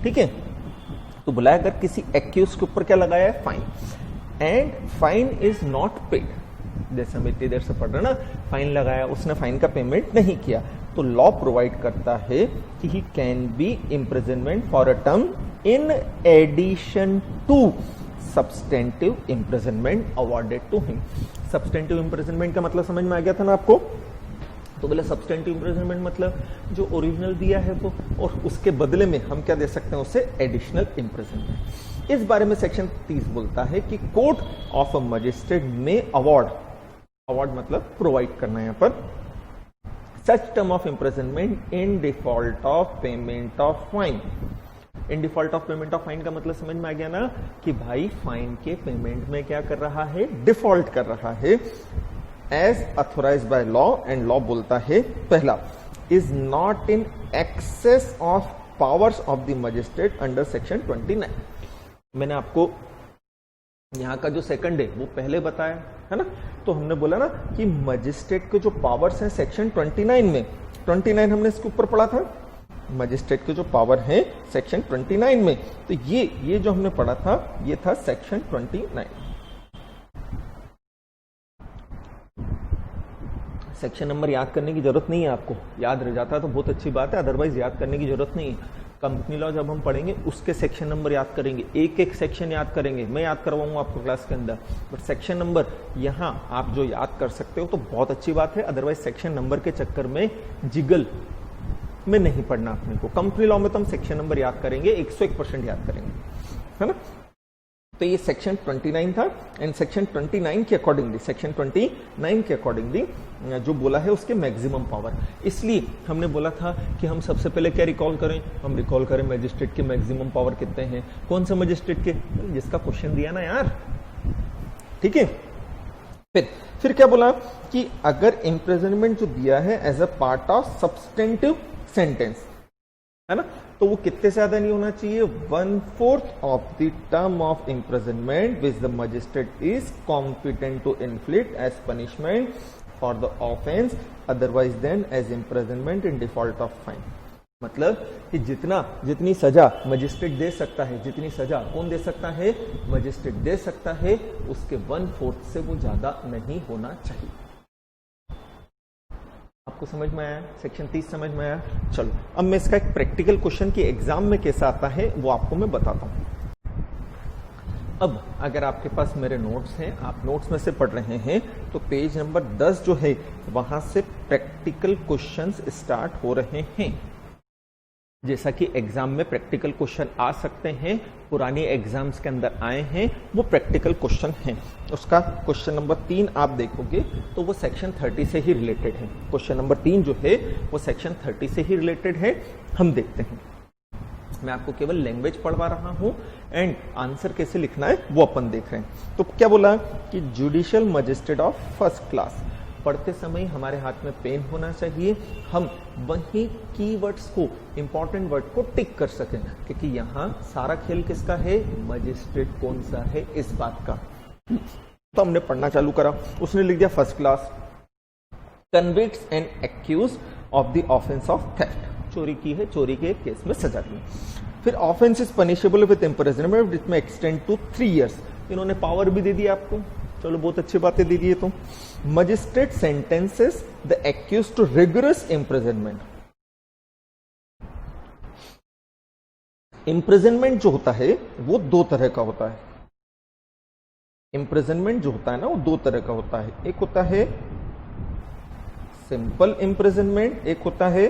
ठीक है। तो बोला अगर किसी एक्यूज के ऊपर क्या लगाया है, fine, and fine is not paid. जैसे हम इतनी देर से पढ़ रहे ना, फाइन लगाया, उसने फाइन का पेमेंट नहीं किया, तो लॉ प्रोवाइड करता है कि he can be imprisonment for a term in addition to substantive imprisonment awarded to him. Substantive imprisonment का मतलब समझ में आ गया था ना आपको। तो बोले सब्सटेंटिव इम्प्रिजनमेंट मतलब जो ओरिजिनल दिया है वो, और उसके बदले में हम क्या दे सकते हैं उसे, एडिशनल इम्प्रिजनमेंट। इस बारे में सेक्शन 30 बोलता है कि कोर्ट ऑफ अ मजिस्ट्रेट में अवॉर्ड, अवॉर्ड मतलब प्रोवाइड करना है यहां पर, such term of imprisonment in default of payment of fine. In default of payment of fine का मतलब समझ में आ गया ना, कि भाई फाइन के पेमेंट में क्या कर रहा है, डिफॉल्ट कर रहा है, as authorise by law. And law बोलता है पहला, is not in excess of powers of the magistrate under section 29। मैंने आपको यहां का जो सेकंड है वो पहले बताया है ना। तो हमने बोला ना कि मजिस्ट्रेट के जो पावर्स हैं सेक्शन 29 में, 29 हमने इसके ऊपर पढ़ा था, मजिस्ट्रेट के जो पावर है सेक्शन 29 में। तो ये जो हमने पढ़ा था ये था सेक्शन 29। सेक्शन नंबर याद करने की जरूरत नहीं है आपको, याद रह जाता है तो बहुत अच्छी बात है, अदरवाइज याद करने की जरूरत नहीं है। कंपनी लॉ जब हम पढ़ेंगे उसके सेक्शन नंबर याद करेंगे, एक एक सेक्शन याद करेंगे, मैं याद करवाऊंगा आपको क्लास के अंदर। बट सेक्शन नंबर यहां आप जो याद कर सकते हो तो बहुत अच्छी बात है, अदरवाइज सेक्शन नंबर के चक्कर में जिगल में नहीं पढ़ना अपने को। कंपनी लॉ में तो हम सेक्शन नंबर याद करेंगे, 101% याद करेंगे, है ना। तो ये सेक्शन 29 था। एंड सेक्शन 29 के अकॉर्डिंगली, सेक्शन 29 के अकॉर्डिंगली जो बोला है उसके मैक्सिमम पावर, इसलिए हमने बोला था कि हम सबसे पहले क्या रिकॉल करें, हम रिकॉल करें मजिस्ट्रेट के मैक्सिमम पावर कितने हैं। कौन से मजिस्ट्रेट के, जिसका क्वेश्चन दिया ना यार, ठीक है। फिर क्या बोला कि अगर इम्प्रिजनमेंट जो दिया है as a part of substantive sentence, है ना, तो वो कितने से ज्यादा नहीं होना चाहिए, 1/4 of the term of imprisonment which the magistrate is competent to inflict as punishment for the offence otherwise than as imprisonment in default of fine. मतलब कि जितनी सजा मजिस्ट्रेट दे सकता है, जितनी सजा कौन दे सकता है, मजिस्ट्रेट दे सकता है, उसके 1/4 से वो ज्यादा नहीं होना चाहिए। आपको समझ में आया, सेक्शन 30 समझ में आया। चलो अब मैं इसका एक प्रैक्टिकल क्वेश्चन की एग्जाम में कैसा आता है वो आपको मैं बताता हूं। अब अगर आपके पास मेरे नोट्स हैं, आप नोट्स में से पढ़ रहे हैं, तो पेज नंबर 10 जो है वहां से प्रैक्टिकल क्वेश्चंस स्टार्ट हो रहे हैं। जैसा कि एग्जाम में प्रैक्टिकल क्वेश्चन आ सकते हैं, पुरानी एग्जाम्स के अंदर आए हैं, वो प्रैक्टिकल क्वेश्चन हैं। उसका क्वेश्चन नंबर 3 आप देखोगे तो वो सेक्शन 30 से ही रिलेटेड है। क्वेश्चन नंबर 3 जो है वो सेक्शन 30 से ही रिलेटेड है। हम देखते हैं, मैं आपको केवल लैंग्वेज पढ़वा रहा हूं एंड आंसर कैसे लिखना है वो अपन देख रहे हैं। तो क्या बोला कि judicial magistrate of first class, पढ़ते समय हमारे हाथ में पेन होना चाहिए, हम वही कीवर्ड्स को, इंपॉर्टेंट वर्ड को टिक कर सकें, क्योंकि यहां सारा खेल किसका है, मजिस्ट्रेट कौन सा है इस बात का। तो हमने पढ़ना चालू करा, उसने लिख दिया first class, convicts and accuse of the offence of theft, चोरी की है, चोरी के केस में सजा दी। फिर offence is punishable with imprisonment which may extend to 3 years, इन्होंने पावर भी दे दी आपको, चलो बहुत अच्छी बातें दे दी है। तो magistrate sentences the accused to rigorous imprisonment. Imprisonment जो होता है वो दो तरह का होता है। इम्प्रिजनमेंट जो होता है ना वो दो तरह का होता है। एक होता है सिंपल इम्प्रिजनमेंट, एक होता है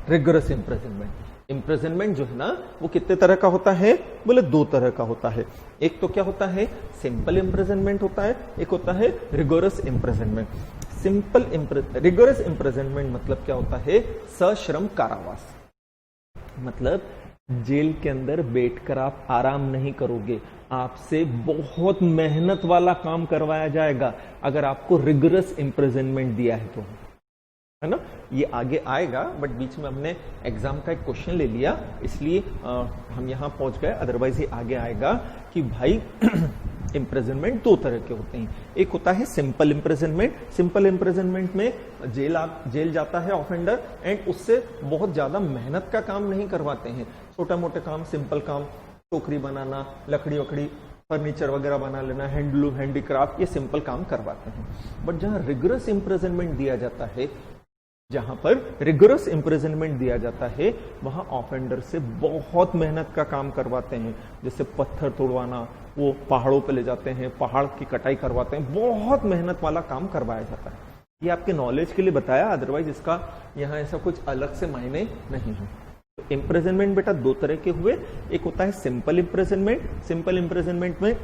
रिगरस इम्प्रिजनमेंट। इम्प्रिजनमेंट जो है ना वो कितने तरह का होता है, बोले दो तरह का होता है। एक तो क्या होता है, सिंपल इम्प्रिजनमेंट होता है, एक होता है रिगोरस इम्प्रिजनमेंट। रिगोरस इम्प्रिजनमेंट मतलब क्या होता है, सश्रम कारावास। मतलब जेल के अंदर बैठकर आप आराम नहीं करोगे, आपसे बहुत मेहनत वाला काम करवाया जाएगा अगर आपको रिगोरस इम्प्रिजनमेंट दिया है तो, है ना। ये आगे आएगा, बट बीच में हमने एग्जाम का एक क्वेश्चन ले लिया इसलिए हम यहां पहुंच गए, अदरवाइज ये आगे आएगा कि भाई इम्प्रिजनमेंट दो तरह के होते हैं। एक होता है सिंपल इम्प्रिजनमेंट। सिंपल इम्प्रिजनमेंट में जेल जाता है ऑफेंडर एंड उससे बहुत ज्यादा मेहनत का काम नहीं करवाते हैं, छोटा मोटा काम, सिंपल काम, टोकरी बनाना, लकड़ी वकड़ी, फर्नीचर वगैरह बना लेना, हैंडलूम, हैंडीक्राफ्ट, ये सिंपल काम करवाते हैं। बट जहां रिगरस इम्प्रिजनमेंट दिया जाता है, जहां पर रिगरस इम्प्रिजनमेंट दिया जाता है वहां ऑफेंडर से बहुत मेहनत का काम करवाते हैं, जैसे पत्थर तोड़वाना, वो पहाड़ों पे ले जाते हैं, पहाड़ की कटाई करवाते हैं, बहुत मेहनत वाला काम करवाया जाता है। ये आपके नॉलेज के लिए बताया, अदरवाइज इसका यहाँ ऐसा कुछ अलग से मायने नहीं है। तो इम्प्रिजनमेंट बेटा दो तरह के हुए, एक होता है सिंपल इम्प्रिजनमेंट। सिंपल इम्प्रिजनमेंट में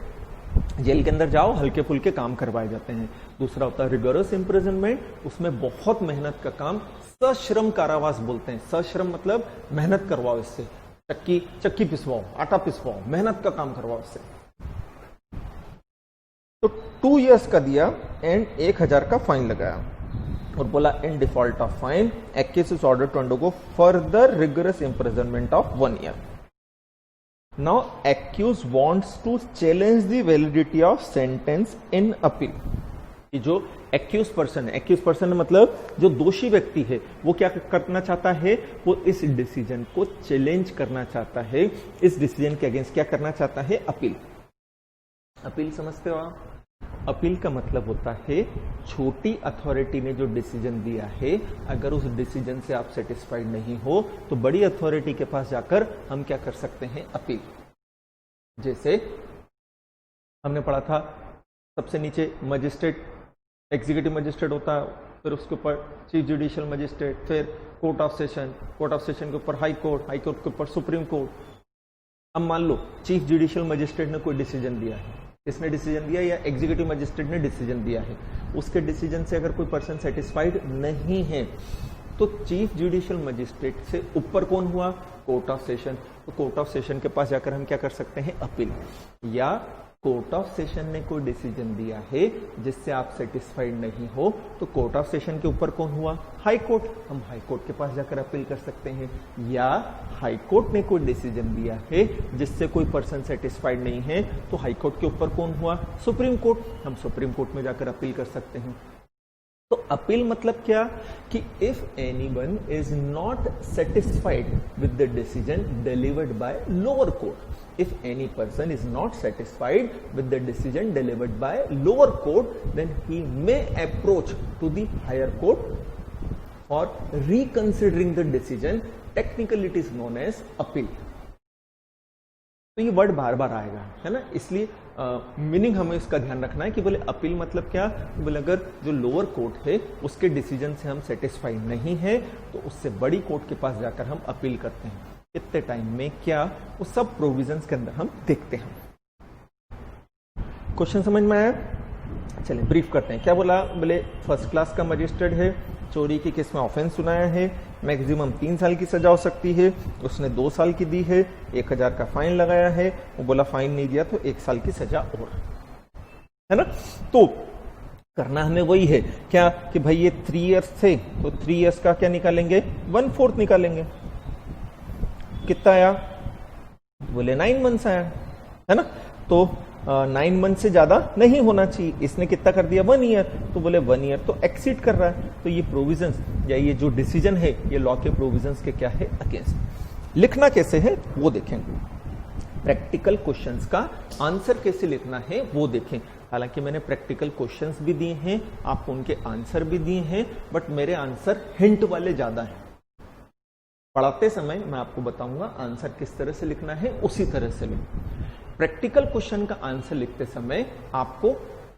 जेल के अंदर जाओ, हल्के फुल्के काम करवाए जाते हैं। दूसरा होता है रिगोरस इम्प्रिजनमेंट, उसमें बहुत मेहनत का काम, सश्रम कारावास बोलते हैं। सश्रम मतलब मेहनत करवाओ, इससे चक्की पिसवाओ, आटा पिसवाओ, मेहनत का काम करवाओ इससे। तो 2 इयर्स का दिया एंड 1000 का फाइन लगाया और बोला in default of fine accused is order to undergo further rigorous imprisonment of 1 year. Now accused wants to challenge the validity of sentence in appeal। कि जो एक्यूज पर्सन है, एक्यूज पर्सन मतलब जो दोषी व्यक्ति है, वो क्या करना चाहता है, वो इस डिसीजन को चैलेंज करना चाहता है, इस डिसीजन के अगेंस्ट क्या करना चाहता है, अपील। अपील समझते हो आप? अपील का मतलब होता है छोटी अथॉरिटी ने जो डिसीजन दिया है, अगर उस डिसीजन से आप सेटिस्फाइड नहीं हो तो बड़ी अथॉरिटी के पास जाकर हम क्या कर सकते हैं, अपील। जैसे हमने पढ़ा था, सबसे नीचे मजिस्ट्रेट, एग्जीक्यूटिव मजिस्ट्रेट होता है, फिर उसके ऊपर चीफ जुडिशियल मजिस्ट्रेट, फिर court of session, court of session के ऊपर हाई कोर्ट, हाई कोर्ट के ऊपर सुप्रीम कोर्ट। अब मान लो चीफ जुडिशियल मजिस्ट्रेट ने कोई डिसीजन दिया है, इसने डिसीजन दिया या एग्जीक्यूटिव मजिस्ट्रेट ने डिसीजन दिया है, उसके डिसीजन से अगर कोई पर्सन सेटिस्फाइड नहीं है तो चीफ जुडिशियल मजिस्ट्रेट से ऊपर कौन हुआ, कोर्ट ऑफ सेशन। तो कोर्ट ऑफ सेशन के पास जाकर हम क्या कर सकते हैं, अपील। या कोर्ट ऑफ सेशन ने कोई डिसीजन दिया है जिससे आप सेटिस्फाइड नहीं हो तो कोर्ट ऑफ सेशन के ऊपर कौन हुआ, हाई कोर्ट, हम हाई कोर्ट के पास जाकर अपील कर सकते हैं। या हाई कोर्ट ने कोई डिसीजन दिया है जिससे कोई पर्सन सेटिस्फाइड नहीं है तो हाई कोर्ट के ऊपर कौन हुआ, सुप्रीम कोर्ट, हम सुप्रीम कोर्ट में जाकर अपील कर सकते हैं। तो अपील मतलब क्या, कि if anyone is not satisfied with the decision delivered by lower court, if any person is not satisfied with the decision delivered by lower court, then he may approach to the higher court for reconsidering the decision. Technically it is known as appeal। तो ये word बार बार आएगा, है ना, इसलिए meaning हमें इसका ध्यान रखना है कि बोले अपील मतलब क्या, बोले अगर जो लोअर कोर्ट है उसके डिसीजन से हम सेटिस्फाइड नहीं है तो उससे बड़ी कोर्ट के पास जाकर हम अपील करते हैं। कितने टाइम में, क्या, वो सब प्रोविजंस के अंदर हम देखते हैं। क्वेश्चन समझ में आया? चलिए ब्रीफ करते हैं। क्या बोला, बोले फर्स्ट क्लास का मजिस्ट्रेट है, चोरी की केस में ऑफेंस सुनाया है, मैक्सिमम 3 साल की सजा हो सकती है, उसने 2 साल की दी है, 1000 का फाइन लगाया है, वो बोला फाइन नहीं दिया तो 1 साल की सजा और, है ना। तो करना हमें वही है क्या, कि भाई ये 3 इयर्स थे तो 3 इयर्स का क्या निकालेंगे, 1/4 निकालेंगे। कितना आया, बोले 9 मंथ्स आया, है ना। तो 9 मंथ से ज्यादा नहीं होना चाहिए, इसने कितना कर दिया, 1 ईयर, तो बोले 1 ईयर तो एक्सीड कर रहा है, तो ये प्रोविजंस या ये जो डिसीजन है ये लॉ के प्रोविजंस के क्या है, अगेंस्ट। लिखना कैसे है वो देखेंगे। प्रैक्टिकल क्वेश्चंस का आंसर कैसे लिखना है वो देखें। हालांकि मैंने प्रैक्टिकल क्वेश्चंस भी दिए हैं, आपको उनके आंसर भी दिए हैं, बट मेरे आंसर हिंट वाले ज्यादा हैं। पढ़ाते समय मैं आपको बताऊंगा आंसर किस तरह से लिखना है, उसी तरह से लिखना। प्रैक्टिकल क्वेश्चन का आंसर लिखते समय आपको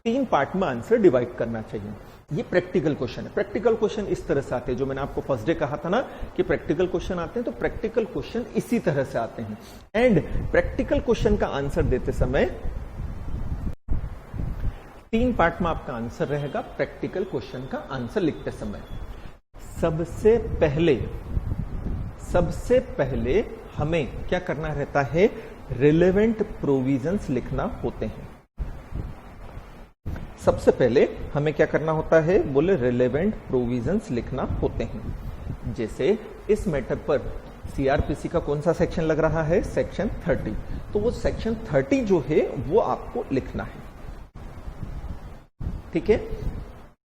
3 पार्ट में आंसर डिवाइड करना चाहिए। ये प्रैक्टिकल क्वेश्चन है। प्रैक्टिकल क्वेश्चन इस तरह से आते हैं, जो मैंने आपको फर्स्ट डे कहा था ना कि प्रैक्टिकल क्वेश्चन आते हैं, तो प्रैक्टिकल क्वेश्चन इसी तरह से आते हैं। एंड प्रैक्टिकल क्वेश्चन का आंसर देते समय 3 पार्ट में आपका आंसर रहेगा। प्रैक्टिकल क्वेश्चन का आंसर लिखते समय सबसे पहले हमें क्या करना रहता है, रिलेवेंट प्रोविजंस लिखना होते हैं। सबसे पहले हमें क्या करना होता है, बोले रिलेवेंट प्रोविजंस लिखना होते हैं। जैसे इस मैटर पर सीआरपीसी का कौन सा सेक्शन लग रहा है, सेक्शन 30, तो वो सेक्शन 30 जो है वो आपको लिखना है। ठीक है,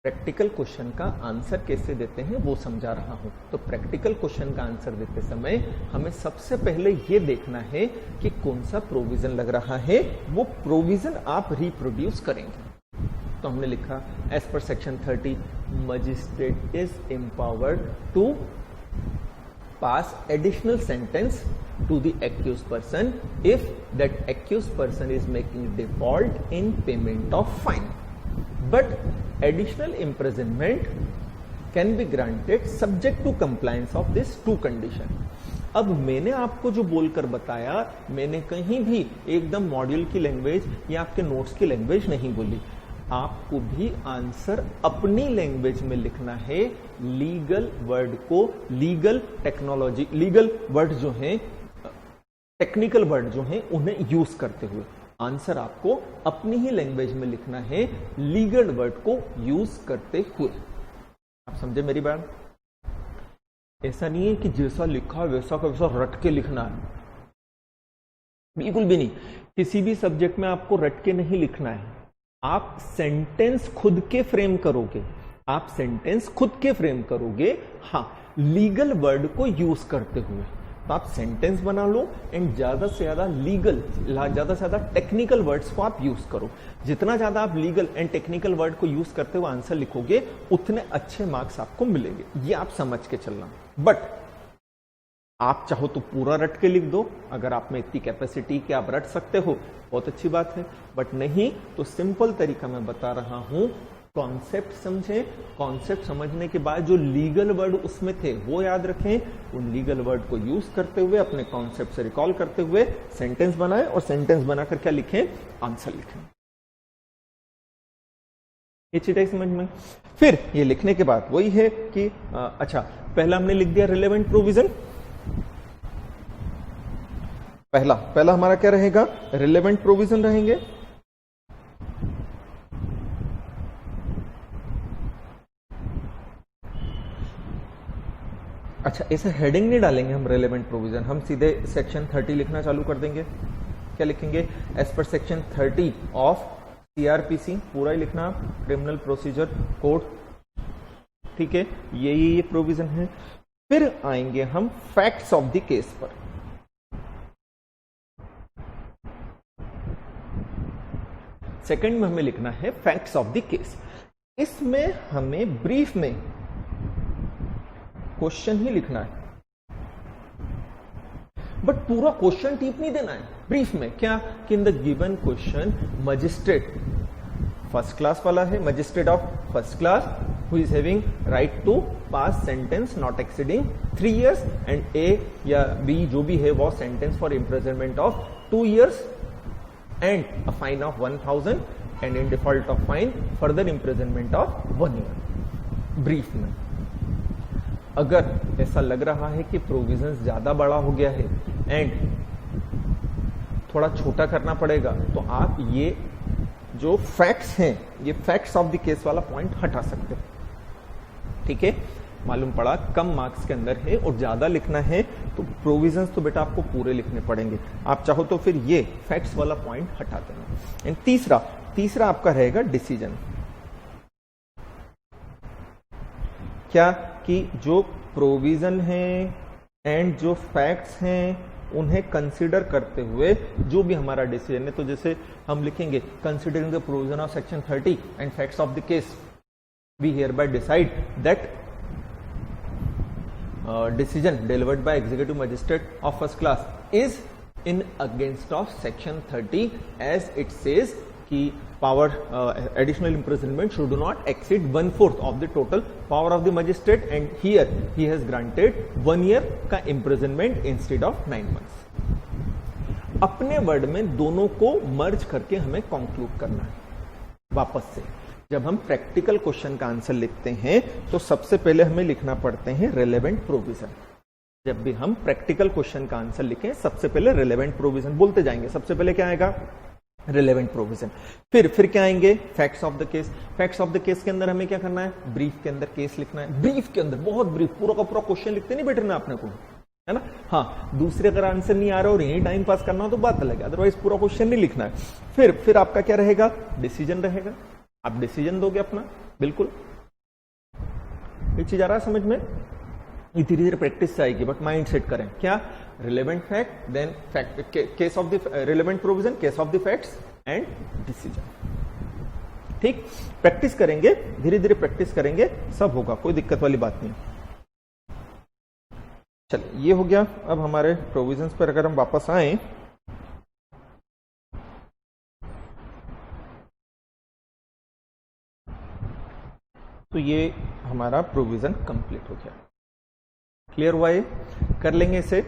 प्रैक्टिकल क्वेश्चन का आंसर कैसे देते हैं वो समझा रहा हूं। तो प्रैक्टिकल क्वेश्चन का आंसर देते समय हमें सबसे पहले ये देखना है कि कौन सा प्रोविजन लग रहा है, वो प्रोविजन आप रिप्रोड्यूस करेंगे। तो हमने लिखा as per section 30 magistrate is empowered to pass additional sentence to the accused person if that accused person is making default in payment of fine, but additional imprisonment can be granted subject to compliance of this 2 condition। अब मैंने आपको जो बोलकर बताया, मैंने कहीं भी एकदम मॉड्यूल की लैंग्वेज या आपके नोट्स की लैंग्वेज नहीं बोली। आपको भी आंसर अपनी लैंग्वेज में लिखना है। लीगल वर्ड को, लीगल टेक्नोलॉजी, लीगल वर्ड जो हैं, टेक्निकल वर्ड जो हैं, उन्हें यूज करते हुए आंसर आपको अपनी ही लैंग्वेज में लिखना है, लीगल वर्ड को यूज करते हुए। आप समझे मेरी बात? ऐसा नहीं है कि जैसा लिखा वैसा का वैसा रट के लिखना है, बिल्कुल भी नहीं। किसी भी सब्जेक्ट में आपको रट के नहीं लिखना है। आप सेंटेंस खुद के फ्रेम करोगे, आप सेंटेंस खुद के फ्रेम करोगे, हाँ, लीगल वर्ड को यूज करते हुए। तो आप सेंटेंस बना लो एंड ज्यादा से ज्यादा लीगल, ज्यादा से ज्यादा टेक्निकल वर्ड्स को आप यूज करो। जितना ज्यादा आप लीगल एंड टेक्निकल वर्ड को यूज करते हुए आंसर लिखोगे, उतने अच्छे मार्क्स आपको मिलेंगे। ये आप समझ के चलना। बट आप चाहो तो पूरा रट के लिख दो, अगर आप में इतनी कैपेसिटी कि आप रट सकते हो, बहुत अच्छी बात है। बट नहीं तो सिंपल तरीका मैं बता रहा हूं, कॉन्सेप्ट समझें, कॉन्सेप्ट समझने के बाद जो लीगल वर्ड उसमें थे वो याद रखें। उन लीगल वर्ड को यूज करते हुए, अपने कॉन्सेप्ट से रिकॉल करते हुए सेंटेंस बनाएं, और सेंटेंस बनाकर क्या लिखें, आंसर लिखें। ये चीज है समझ में। फिर ये लिखने के बाद वही है कि अच्छा, पहला हमने लिख दिया रिलेवेंट प्रोविजन। पहला हमारा क्या रहेगा, रिलेवेंट प्रोविजन रहेंगे। अच्छा, ऐसे हेडिंग नहीं डालेंगे हम रिलेवेंट प्रोविजन, हम सीधे सेक्शन 30 लिखना चालू कर देंगे। क्या लिखेंगे, as per section 30 of CrPC, पूरा ही लिखना, क्रिमिनल प्रोसीजर कोड। ठीक है, ये प्रोविजन है। फिर आएंगे हम फैक्ट्स ऑफ द केस पर। सेकंड में हमें लिखना है फैक्ट्स ऑफ द केस। इसमें हमें ब्रीफ में क्वेश्चन ही लिखना है, बट पूरा क्वेश्चन टीप नहीं देना है। ब्रीफ में क्या कि in the given question magistrate first class वाला है, magistrate of first class who is having right to pass sentence not exceeding 3 years, and A या बी जो भी है वो sentence for imprisonment of 2 years and a fine of 1000, and in default of fine further imprisonment of 1 year। Brief में अगर ऐसा लग रहा है कि प्रोविजंस ज्यादा बड़ा हो गया है एंड थोड़ा छोटा करना पड़ेगा, तो आप ये जो फैक्ट्स हैं, ये फैक्ट्स ऑफ द केस वाला पॉइंट हटा सकते हो। ठीक है, मालूम पड़ा कम मार्क्स के अंदर है और ज्यादा लिखना है, तो प्रोविजंस तो बेटा आपको पूरे लिखने पड़ेंगे। आप चाहो तो फिर ये फैक्ट्स वाला पॉइंट हटा देना। एंड तीसरा आपका रहेगा डिसीजन। क्या कि जो प्रोविजन है एंड जो फैक्ट्स हैं उन्हें कंसीडर करते हुए जो भी हमारा डिसीजन है, तो जैसे हम लिखेंगे considering the provision of section 30 and facts of the case we hereby decide that decision delivered by executive magistrate of first class is in against of section 30 as it says कि power additional imprisonment should not exceed 1/4 of the total power of the magistrate and here he has granted 1 year का imprisonment instead of 9 months. अपने word में दोनों को मर्ज करके हमें conclude करना है। वापस से जब हम प्रैक्टिकल क्वेश्चन का आंसर लिखते हैं तो सबसे पहले हमें लिखना पड़ते हैं रिलेवेंट प्रोविजन। जब भी हम प्रैक्टिकल क्वेश्चन का आंसर लिखें सबसे पहले रिलेवेंट प्रोविजन बोलते जाएंगे। सबसे पहले क्या आएगा? Relevant provision. फिर क्या आएंगे? Facts of the case. Facts of the case के अंदर हमें क्या करना है? ब्रीफ के अंदर केस लिखना है। ब्रीफ के अंदर बहुत ब्रीफ, पूरा का पूरा क्वेश्चन लिखते नहीं बैठना आपने को, है ना। हाँ, दूसरे अगर आंसर नहीं आ रहा और यही टाइम पास करना हो तो बात अलग है, अदरवाइज पूरा क्वेश्चन नहीं लिखना है। फिर आपका क्या रहेगा? डिसीजन रहेगा। आप डिसीजन दोगे अपना, बिल्कुल। ये चीज आ रहा है समझ में? ये धीरे धीरे प्रैक्टिस से आएगी, बट माइंड सेट करें क्या? Relevant fact, then fact, case of the relevant provision, case of the facts and decision. ठीक, प्रैक्टिस करेंगे, धीरे धीरे प्रैक्टिस करेंगे, सब होगा, कोई दिक्कत वाली बात नहीं। चलिए, ये हो गया। अब हमारे प्रोविजंस पर अगर हम वापस आए तो ये हमारा प्रोविजन कंप्लीट हो गया। क्लियर हुआ? ये कर लेंगे इसे।